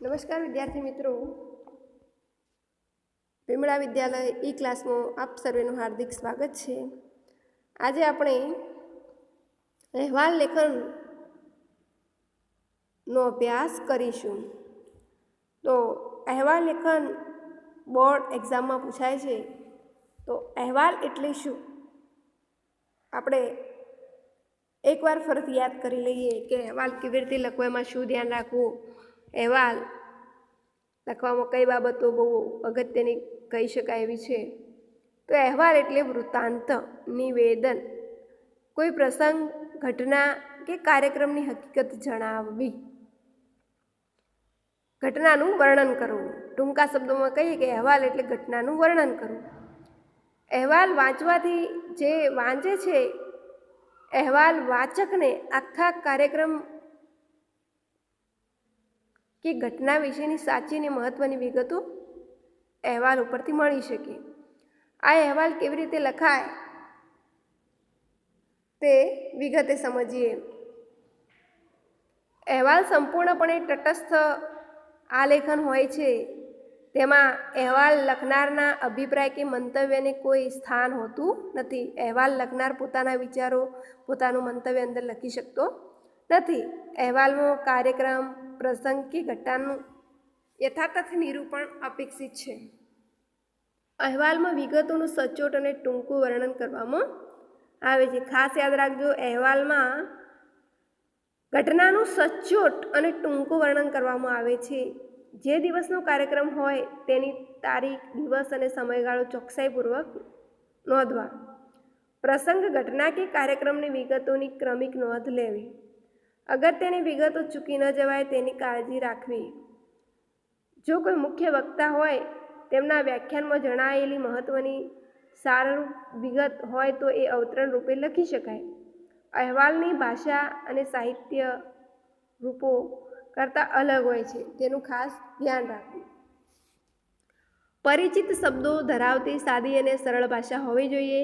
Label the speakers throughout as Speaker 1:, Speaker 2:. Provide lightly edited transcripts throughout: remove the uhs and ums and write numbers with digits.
Speaker 1: નમસ્કાર વિદ્યાર્થી મિત્રો, વિમળા વિદ્યાલય ઈ ક્લાસમાં આપ સર્વેનું હાર્દિક સ્વાગત છે. આજે આપણે અહેવાલ લેખનનો અભ્યાસ કરીશું. તો અહેવાલ લેખન બોર્ડ એક્ઝામમાં પૂછાય છે. તો અહેવાલ એટલે શું? આપણે એકવાર ફરીથી યાદ કરી લઈએ કે અહેવાલ કેવી રીતે લખવો, એમાં શું ધ્યાન રાખવું, અહેવાલ લખવામાં કઈ બાબતો બહુ અગત્યની કહી શકાય એવી છે. તો અહેવાલ એટલે વૃત્તાંત, નિવેદન, કોઈ પ્રસંગ, ઘટના કે કાર્યક્રમની હકીકત જણાવવી, ઘટનાનું વર્ણન કરવું. ટૂંકા શબ્દોમાં કહીએ કે અહેવાલ એટલે ઘટનાનું વર્ણન કરવું. અહેવાલ વાંચવાથી જે વાંચે છે, અહેવાલ વાચકને આખા કાર્યક્રમ કે ઘટના વિશેની સાચી અને મહત્વની વિગતો અહેવાલ ઉપરથી મળી શકે. આ અહેવાલ કેવી રીતે લખાય તે વિગતે સમજીએ. અહેવાલ સંપૂર્ણપણે તટસ્થ આલેખન હોય છે. તેમાં અહેવાલ લખનારના અભિપ્રાય કે મંતવ્યને કોઈ સ્થાન હોતું નથી. અહેવાલ લખનાર પોતાના વિચારો, પોતાનું મંતવ્ય અંદર લખી શકતો નથી. અહેવાલમાં કાર્યક્રમ, પ્રસંગ કે ઘટનાનું યથાતથ નિરૂપણ અપેક્ષિત છે. અહેવાલમાં વિગતોનું સચોટ અને ટૂંકું વર્ણન કરવામાં આવે છે. ખાસ યાદ રાખજો, અહેવાલમાં ઘટનાનું સચોટ અને ટૂંકું વર્ણન કરવામાં આવે છે. જે દિવસનો કાર્યક્રમ હોય તેની તારીખ, દિવસ અને સમયગાળો ચોકસાઈપૂર્વક નોંધવા. પ્રસંગ, ઘટના કે કાર્યક્રમની વિગતોની ક્રમિક નોંધ લેવી. અગત્યની વિગતો ચૂકી ન જવાય તેની કાળજી રાખવી. જો કોઈ મુખ્ય વક્તા હોય, તેમના વ્યાખ્યાનમાં જણાયેલી મહત્વની સારરૂપ વિગત હોય તો એ અવતરણ રૂપે લખી શકાય. અહેવાલની ભાષા અને સાહિત્ય રૂપો કરતાં અલગ હોય છે, તેનું ખાસ ધ્યાન રાખવું. પરિચિત શબ્દો ધરાવતી સાદી અને સરળ ભાષા હોવી જોઈએ.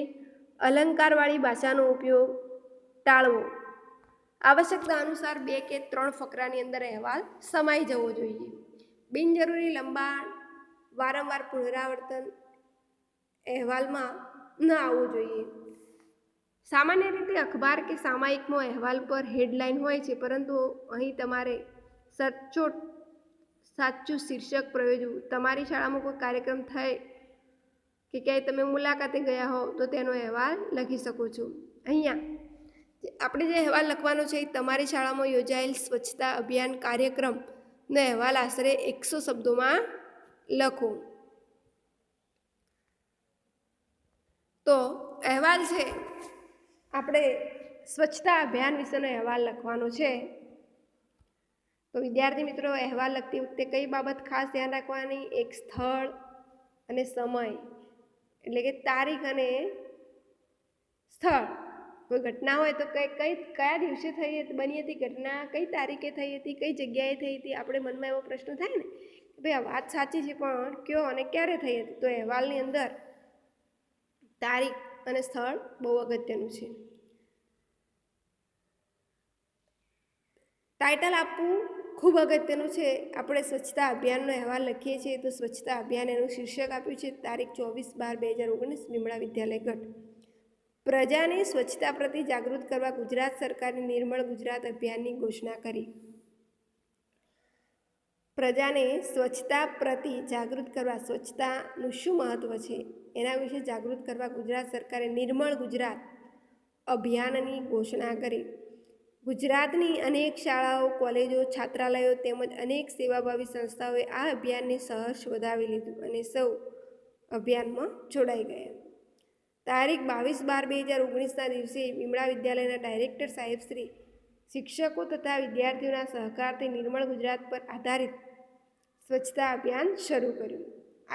Speaker 1: અલંકારવાળી ભાષાનો ઉપયોગ ટાળવો. આવશ્યકતા અનુસાર 2 કે 3 ફકરાની અંદર અહેવાલ સમાઈ જવો જોઈએ. બિનજરૂરી લંબાણ, વારંવાર પુનરાવર્તન અહેવાલમાં ન આવવું જોઈએ. સામાન્ય રીતે અખબાર કે સામાયિકમાં અહેવાલ પર હેડલાઇન હોય છે, પરંતુ અહીં તમારે સચોટ સાચું શીર્ષક પ્રયોજવું. તમારી શાળામાં કોઈ કાર્યક્રમ થાય કે ક્યાંય તમે મુલાકાતે ગયા હો તો તેનો અહેવાલ લખી શકો છો. અહીંયા આપણે જે અહેવાલ લખવાનો છે, તમારી શાળામાં યોજાયેલ સ્વચ્છતા અભિયાન કાર્યક્રમનો અહેવાલ આશરે 100 શબ્દોમાં લખો. તો અહેવાલ છે, આપણે સ્વચ્છતા અભિયાન વિશેનો અહેવાલ લખવાનો છે. તો વિદ્યાર્થી મિત્રો, અહેવાલ લખતી વખતે કઈ બાબત ખાસ ધ્યાન રાખવાની? એક, સ્થળ અને સમય, એટલે કે તારીખ અને સ્થળ. કોઈ ઘટના હોય તો કયા દિવસે બની હતી ઘટના, કઈ તારીખે થઈ હતી, કઈ જગ્યાએ થઈ હતી. આપણે મનમાં એવો પ્રશ્ન થાય ને કે ભાઈ આ વાત સાચી છે, પણ કયો અને ક્યારે થઈ હતી? તો અહેવાલની અંદર તારીખ અને સ્થળ બહુ અગત્યનું છે. ટાઇટલ આપવું ખૂબ અગત્યનું છે. આપણે સ્વચ્છતા અભિયાનનો અહેવાલ લખીએ છીએ તો સ્વચ્છતા અભિયાન એનું શીર્ષક આપ્યું છે. તારીખ 24/12/2019, વિમળા વિદ્યાલય ગઢ. પ્રજાને સ્વચ્છતા પ્રતિ જાગૃત કરવા ગુજરાત સરકારે નિર્મળ ગુજરાત અભિયાનની ઘોષણા કરી. પ્રજાને સ્વચ્છતા પ્રતિ જાગૃત કરવા, સ્વચ્છતાનું શું મહત્વ છે એના વિશે જાગૃત કરવા ગુજરાત સરકારે નિર્મળ ગુજરાત અભિયાનની ઘોષણા કરી. ગુજરાતની અનેક શાળાઓ, કોલેજો, છાત્રાલયો તેમજ અનેક સેવાભાવી સંસ્થાઓએ આ અભિયાનને સહર્ષ વધાવી લીધું અને સૌ અભિયાનમાં જોડાઈ ગયા. તારીખ 22/12/2019ના દિવસે વિમળા વિદ્યાલયના ડાયરેક્ટર સાહેબ શ્રી શિક્ષકો તથા વિદ્યાર્થીઓના સહકારથી નિર્મળ ગુજરાત પર આધારિત સ્વચ્છતા અભિયાન શરૂ કર્યું.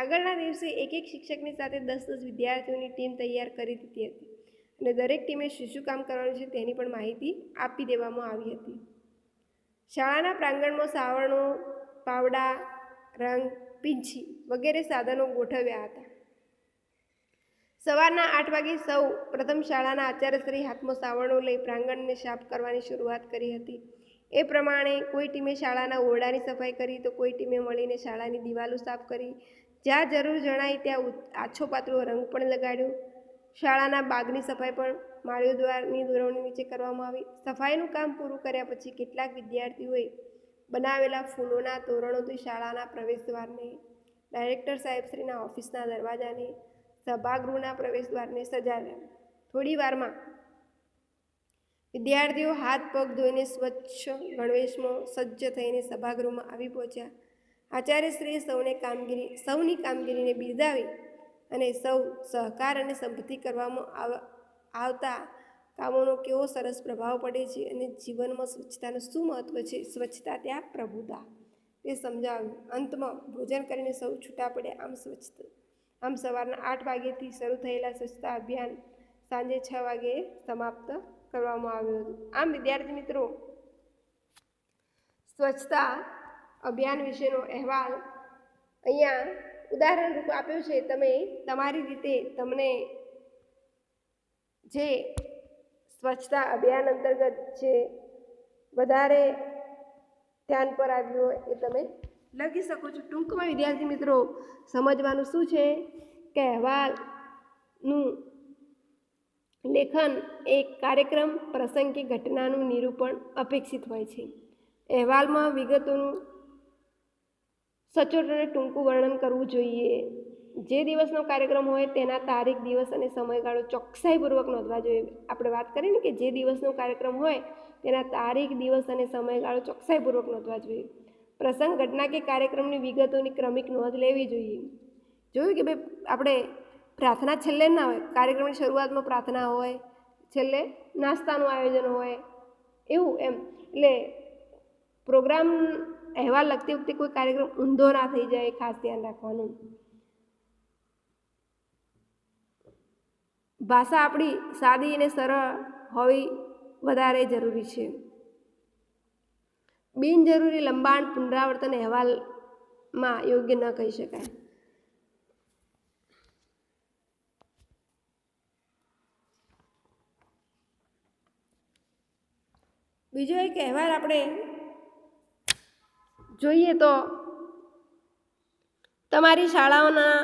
Speaker 1: આગળના દિવસે એક શિક્ષકની સાથે 10 વિદ્યાર્થીઓની ટીમ તૈયાર કરી દીધી હતી અને દરેક ટીમે શું કામ કરવાનું છે તેની પણ માહિતી આપી દેવામાં આવી હતી. શાળાના પ્રાંગણમાં સાવરણો, પાવડા, રંગ, પીંછી વગેરે સાધનો ગોઠવ્યા હતા. સવારના 8 વાગે સૌ પ્રથમ શાળાના આચાર્યશ્રી હાથમાં સાવરણો લઈ પ્રાંગણને સાફ કરવાની શરૂઆત કરી હતી. એ પ્રમાણે કોઈ ટીમે શાળાના ઓરડાની સફાઈ કરી તો કોઈ ટીમે મળીને શાળાની દિવાલો સાફ કરી. જ્યાં જરૂર જણાય ત્યાં આછો પાતળો રંગ પણ લગાડ્યો. શાળાના બાગની સફાઈ પણ માળીઓ દ્વારની દોરવણી નીચે કરવામાં આવી. સફાઈનું કામ પૂરું કર્યા પછી કેટલાક વિદ્યાર્થીઓએ બનાવેલા ફૂલોના તોરણોથી શાળાના પ્રવેશદ્વારને, ડાયરેક્ટર સાહેબશ્રીના ઓફિસના દરવાજાને, સભાગૃહના પ્રવેશદ્વારને સજાવ્યા. થોડી વારમાં વિદ્યાર્થીઓ હાથ પગ ધોઈને સ્વચ્છ ગણવેશમાં સજ્જ થઈને સભાગૃહમાં આવી પહોંચ્યા. આચાર્યશ્રીએ સૌની કામગીરીને બિરદાવી અને સૌ સહકાર અને સંપત્તિ કરવામાં આવતા કામોનો કેવો સરસ પ્રભાવ પડે છે અને જીવનમાં સ્વચ્છતાનું શું મહત્ત્વ છે, સ્વચ્છતા ત્યાં પ્રભુતા, તે સમજાવ્યું. અંતમાં ભોજન કરીને સૌ છૂટા પડ્યા. આમ સવારના 8 વાગ્યેથી શરૂ થયેલા સ્વચ્છતા અભિયાન સાંજે 6 વાગ્યે સમાપ્ત કરવામાં આવ્યું હતું. આમ વિદ્યાર્થી મિત્રો, સ્વચ્છતા અભિયાન વિશેનો અહેવાલ અહીંયા ઉદાહરણ રૂપ આપ્યો છે. તમે તમારી રીતે તમને જે સ્વચ્છતા અભિયાન અંતર્ગત જે વધારે ધ્યાન પર આવ્યું હોય એ તમે લખી શકો છો. ટૂંકમાં વિદ્યાર્થી મિત્રો સમજવાનું શું છે કે અહેવાલનું લેખન એક કાર્યક્રમ, પ્રસંગ કે ઘટનાનું નિરૂપણ અપેક્ષિત હોય છે. અહેવાલમાં વિગતોનું સચોટ અને ટૂંકું વર્ણન કરવું જોઈએ. જે દિવસનો કાર્યક્રમ હોય તેના તારીખ, દિવસ અને સમયગાળો ચોકસાઈપૂર્વક નોંધવા જોઈએ. આપણે વાત કરીએ ને કે જે દિવસનો કાર્યક્રમ હોય તેના તારીખ, દિવસ અને સમયગાળો ચોકસાઈપૂર્વક નોંધવા જોઈએ. પ્રસંગ, ઘટના કે કાર્યક્રમની વિગતોની ક્રમિક નોંધ લેવી જોઈએ. જોયું કે ભાઈ આપણે પ્રાર્થના છેલ્લે ના હોય, કાર્યક્રમની શરૂઆતમાં પ્રાર્થના હોય, છેલ્લે નાસ્તાનું આયોજન હોય, એવું એમ. એટલે પ્રોગ્રામ અહેવાલ લખતી વખતે કોઈ કાર્યક્રમ ઊંધો ના થઈ જાય, ખાસ ધ્યાન રાખવાનું. ભાષા આપણી સાદી અને સરળ હોવી વધારે જરૂરી છે. બિનજરૂરી લંબાણ, પુનરાવર્તન અહેવાલમાં યોગ્ય ન કહી શકાય. બીજો એક અહેવાલ આપણે જોઈએ તો તમારી શાળાઓના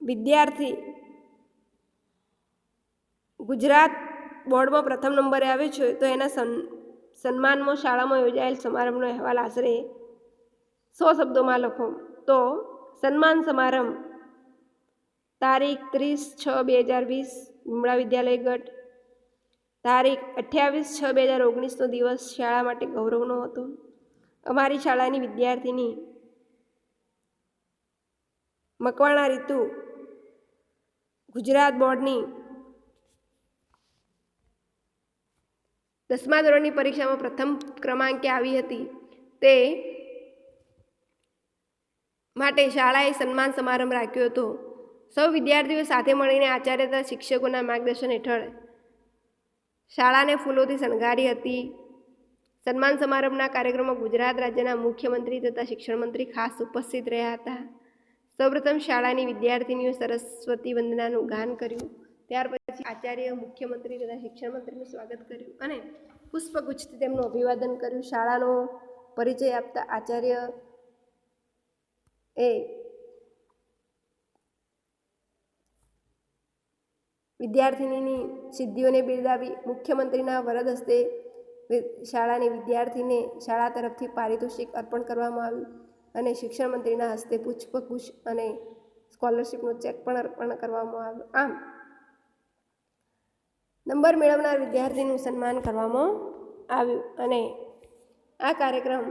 Speaker 1: વિદ્યાર્થી ગુજરાત બોર્ડમાં પ્રથમ નંબરે આવ્યો છે તો એના સન્માનમાં શાળામાં યોજાયેલ સમારંભનો અહેવાલ આશરે 100 શબ્દોમાં લખો. તો સન્માન સમારંભ તારીખ 30/6/2020 વિમળા વિદ્યાલય ગઢ. તારીખ 28/6/2019નો દિવસ શાળા માટે ગૌરવનો હતો. અમારી શાળાની વિદ્યાર્થીની મકવાણા રીતુ ગુજરાત બોર્ડની 10મા ધોરણની પરીક્ષામાં પ્રથમ ક્રમાંકે આવી હતી. તે માટે શાળાએ સન્માન સમારંભ રાખ્યો હતો. સૌ વિદ્યાર્થીઓ સાથે મળીને આચાર્ય તથા શિક્ષકોના માર્ગદર્શન હેઠળ શાળાને ફૂલોથી શણગારી હતી. સન્માન સમારંભના કાર્યક્રમમાં ગુજરાત રાજ્યના મુખ્યમંત્રી તથા શિક્ષણ મંત્રી ખાસ ઉપસ્થિત રહ્યા હતા. સૌપ્રથમ શાળાની વિદ્યાર્થીનીઓ સરસ્વતી વંદનાનું ગાન કર્યું. ત્યાર પછી આચાર્ય, મુખ્યમંત્રી તથા શિક્ષણ મંત્રીનું સ્વાગત કર્યું અને પુષ્પગુચ્છથી તેમનું અભિવાદન કર્યું. શાળાનો પરિચય આપતા આચાર્ય એ વિદ્યાર્થિનીની સિદ્ધિઓને બિરદાવી. મુખ્યમંત્રીના વરદ હસ્તે શાળાની વિદ્યાર્થીને શાળા તરફથી પારિતોષિક અર્પણ કરવામાં આવ્યું અને શિક્ષણ મંત્રીના હસ્તે પુષ્પગુચ્છ અને સ્કોલરશીપનો ચેક પણ અર્પણ કરવામાં આવ્યો. આમ નંબર મેળવનાર વિદ્યાર્થીનું સન્માન કરવામાં આવ્યું અને આ કાર્યક્રમ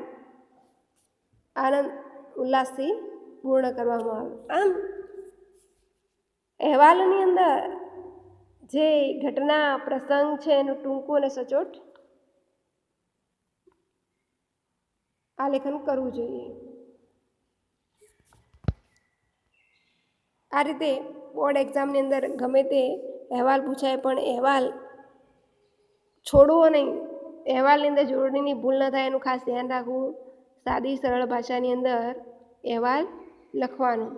Speaker 1: આનંદ ઉલ્લાસથી પૂર્ણ કરવામાં આવ્યો. આમ અહેવાલની અંદર જે ઘટના, પ્રસંગ છે એનું ટૂંકું અને સચોટ આલેખન કરવું જોઈએ. આ રીતે બોર્ડ એક્ઝામની અંદર ગમે તે અહેવાલ પૂછાય પણ અહેવાલ છોડવો નહીં. અહેવાલની અંદર જોડણીની ભૂલ ન થાય એનું ખાસ ધ્યાન રાખવું. સાદી સરળ ભાષાની અંદર અહેવાલ લખવાનો.